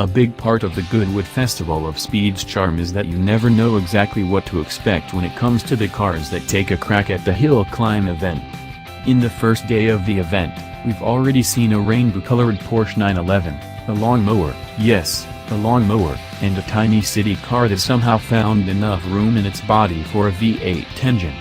A big part of the Goodwood Festival of Speed's charm is that you never know exactly what to expect when it comes to the cars that take a crack at the hill climb event. In the first day of the event, we've already seen a rainbow-colored Porsche 911, a lawnmower, yes, a lawnmower, and a tiny city car that somehow found enough room in its body for a V8 engine.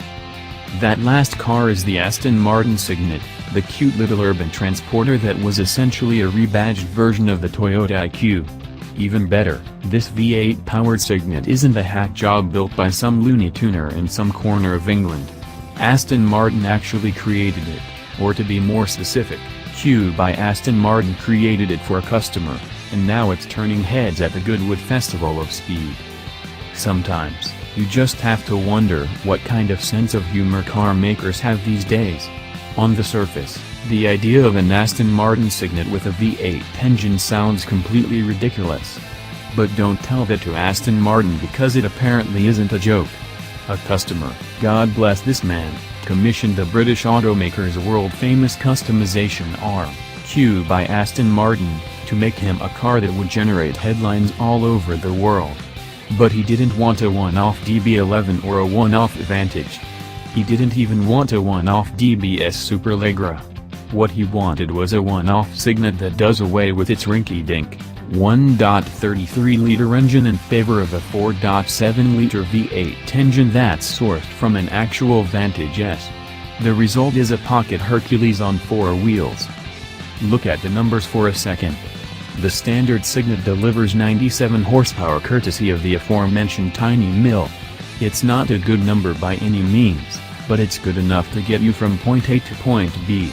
That last car is the Aston Martin Cygnet, the cute little urban transporter that was essentially a rebadged version of the Toyota IQ. Even better, this V8-powered Cygnet isn't a hack job built by some loony tuner in some corner of England. Aston Martin actually created it, or to be more specific, Q by Aston Martin created it for a customer, and now it's turning heads at the Goodwood Festival of Speed. Sometimes, you just have to wonder what kind of sense of humor car makers have these days. On the surface, the idea of an Aston Martin Cygnet with a V8 engine sounds completely ridiculous. But don't tell that to Aston Martin because it apparently isn't a joke. A customer, God bless this man, commissioned the British automaker's world-famous customization arm, Q by Aston Martin, to make him a car that would generate headlines all over the world. But he didn't want a one-off DB11 or a one-off Vantage. He didn't even want a one-off DBS Superleggera. What he wanted was a one-off Cygnet that does away with its rinky-dink 1.33-liter engine in favor of a 4.7-liter V8 engine that's sourced from an actual Vantage S. The result is a pocket Hercules on 4 wheels. Look at the numbers for a second. The standard Cygnet delivers 97 horsepower courtesy of the aforementioned tiny mill. It's not a good number by any means, but it's good enough to get you from point A to point B.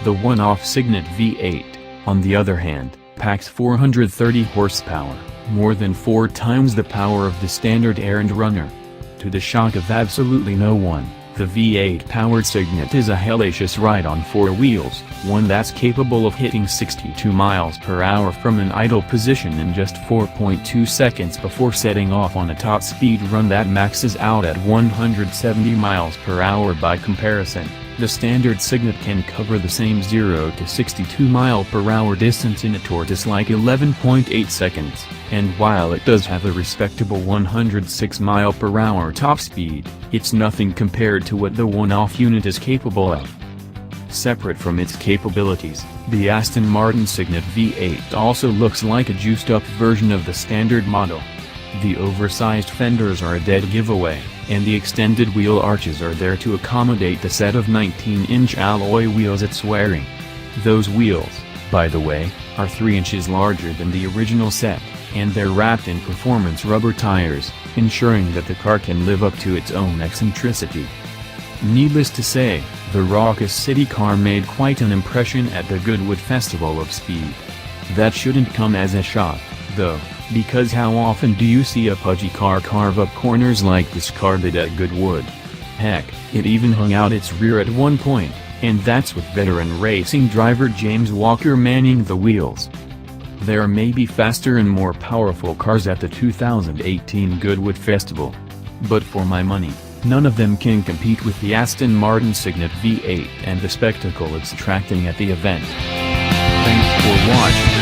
The one-off Cygnet V8, on the other hand, packs 430 horsepower, more than 4 times the power of the standard errand-runner. To the shock of absolutely no one, the V8-powered Cygnet is a hellacious ride on 4 wheels, one that's capable of hitting 62 miles per hour from an idle position in just 4.2 seconds before setting off on a top-speed run that maxes out at 170 miles per hour. By comparison, the standard Cygnet can cover the same 0 to 62 mile per hour distance in a tortoise-like 11.8 seconds, and while it does have a respectable 106 mile per hour top speed, it's nothing compared to what the one-off unit is capable of. Separate from its capabilities, the Aston Martin Cygnet V8 also looks like a juiced-up version of the standard model. The oversized fenders are a dead giveaway, and the extended wheel arches are there to accommodate the set of 19-inch alloy wheels it's wearing. Those wheels, by the way, are 3 inches larger than the original set, and they're wrapped in performance rubber tires, ensuring that the car can live up to its own eccentricity. Needless to say, the raucous city car made quite an impression at the Goodwood Festival of Speed. That shouldn't come as a shock, though, because how often do you see a pudgy car carve up corners like this car did at Goodwood? Heck, it even hung out its rear at one point, and that's with veteran racing driver James Walker manning the wheels. There may be faster and more powerful cars at the 2018 Goodwood Festival. But for my money, none of them can compete with the Aston Martin Cygnet V8 and the spectacle it's attracting at the event. Thanks for watching.